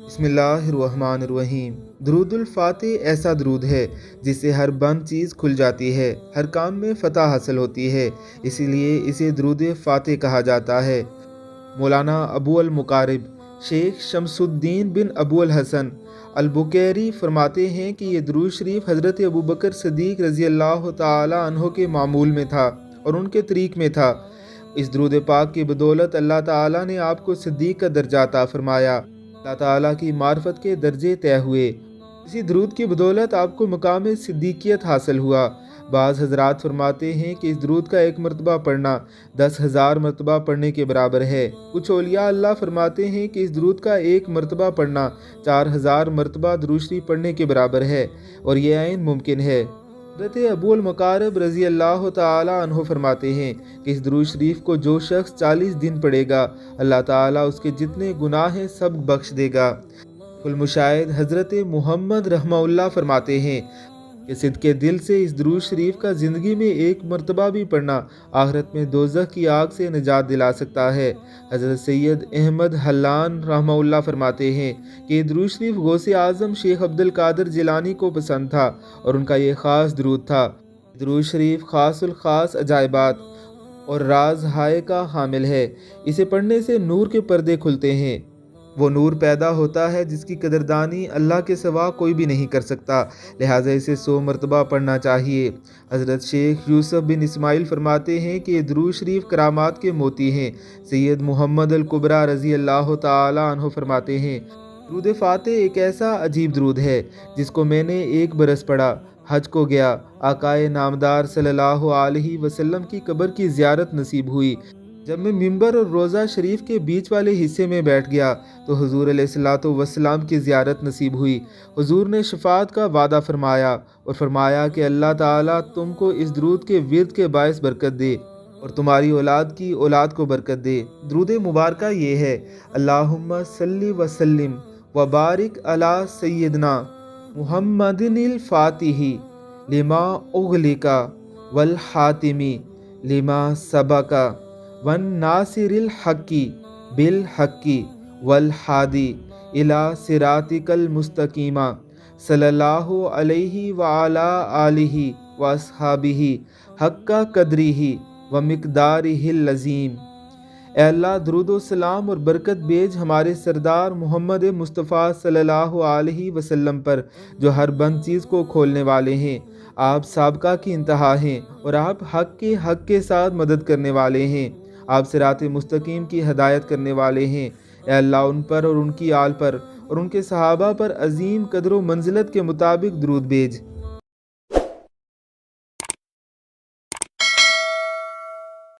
بسم اللہ الرحمن الرحیم۔ درود الفاتح ایسا درود ہے جس سے ہر بند چیز کھل جاتی ہے، ہر کام میں فتح حاصل ہوتی ہے، اسی لیے اسے درود فاتح کہا جاتا ہے۔ مولانا ابو المقارب شیخ شمس الدین بن ابو الحسن البکیری فرماتے ہیں کہ یہ درود شریف حضرت ابوبکر صدیق رضی اللہ تعالی عنہ کے معمول میں تھا اور ان کے طریق میں تھا۔ اس درود پاک کی بدولت اللہ تعالی نے آپ کو صدیق کا درجہ عطا فرمایا، اللہ تعالیٰ کی معرفت کے درجے طے ہوئے۔ اسی درود کی بدولت آپ کو مقام صدیقیت حاصل ہوا۔ بعض حضرات فرماتے ہیں کہ اس درود کا ایک مرتبہ پڑھنا 10,000 مرتبہ پڑھنے کے برابر ہے۔ کچھ اولیاء اللہ فرماتے ہیں کہ اس درود کا ایک مرتبہ پڑھنا 4,000 مرتبہ درود شریف پڑھنے کے برابر ہے، اور یہ عین ممکن ہے۔ حضرت ابو المقارب رضی اللہ تعالی عنہ فرماتے ہیں کہ اس درود شریف کو جو شخص 40 دن پڑھے گا، اللہ تعالیٰ اس کے جتنے گناہ ہیں سب بخش دے گا۔ المشاہد حضرت محمد رحمہ اللہ فرماتے ہیں کہ صدقے دل سے اس درود شریف کا زندگی میں ایک مرتبہ بھی پڑھنا آخرت میں دوزخ کی آگ سے نجات دلا سکتا ہے۔ حضرت سید احمد حلان رحمہ اللہ فرماتے ہیں کہ یہ درود شریف غوث اعظم شیخ عبد القادر جیلانی کو پسند تھا اور ان کا یہ خاص درود تھا۔ درود شریف خاص الخاص عجائبات اور راز ہائے کا حامل ہے۔ اسے پڑھنے سے نور کے پردے کھلتے ہیں، وہ نور پیدا ہوتا ہے جس کی قدردانی اللہ کے سوا کوئی بھی نہیں کر سکتا، لہٰذا اسے 100 مرتبہ پڑھنا چاہیے۔ حضرت شیخ یوسف بن اسماعیل فرماتے ہیں کہ یہ درود شریف کرامات کے موتی ہیں۔ سید محمد الکبریٰ رضی اللہ تعالی عنہ فرماتے ہیں درود فاتح ایک ایسا عجیب درود ہے جس کو میں نے ایک برس پڑھا۔ حج کو گیا، آقائے نامدار صلی اللہ علیہ وسلم کی قبر کی زیارت نصیب ہوئی۔ جب میں ممبر اور روضہ شریف کے بیچ والے حصے میں بیٹھ گیا تو حضور علیہ الصلوۃ والسلام کی زیارت نصیب ہوئی۔ حضور نے شفاعت کا وعدہ فرمایا اور فرمایا کہ اللہ تعالیٰ تم کو اس درود کے ورد کے باعث برکت دے اور تمہاری اولاد کی اولاد کو برکت دے۔ درود مبارکہ یہ ہے: اللہم صلی وسلم وبارک علی سیدنا محمد الفاتح لما اغلق والحاتم لما سبق والناصر الحق بالحق والہادی الی صراطک المستقیم صلی اللہ علیہ وعلی آلہ واصحابہ حق قدرہ ومقدارہ العظیم۔ اے اللہ درود و سلام اور برکت بھیج ہمارے سردار محمد مصطفیٰ صلی اللہ علیہ وسلم پر، جو ہر بند چیز کو کھولنے والے ہیں۔ آپ سابقہ کی انتہا ہیں اور آپ حق کے ساتھ مدد کرنے والے ہیں۔ آپ صراط مستقیم کی ہدایت کرنے والے ہیں۔ اے اللہ ان پر اور ان کی آل پر اور ان کے صحابہ پر عظیم قدر و منزلت کے مطابق درود بھیج۔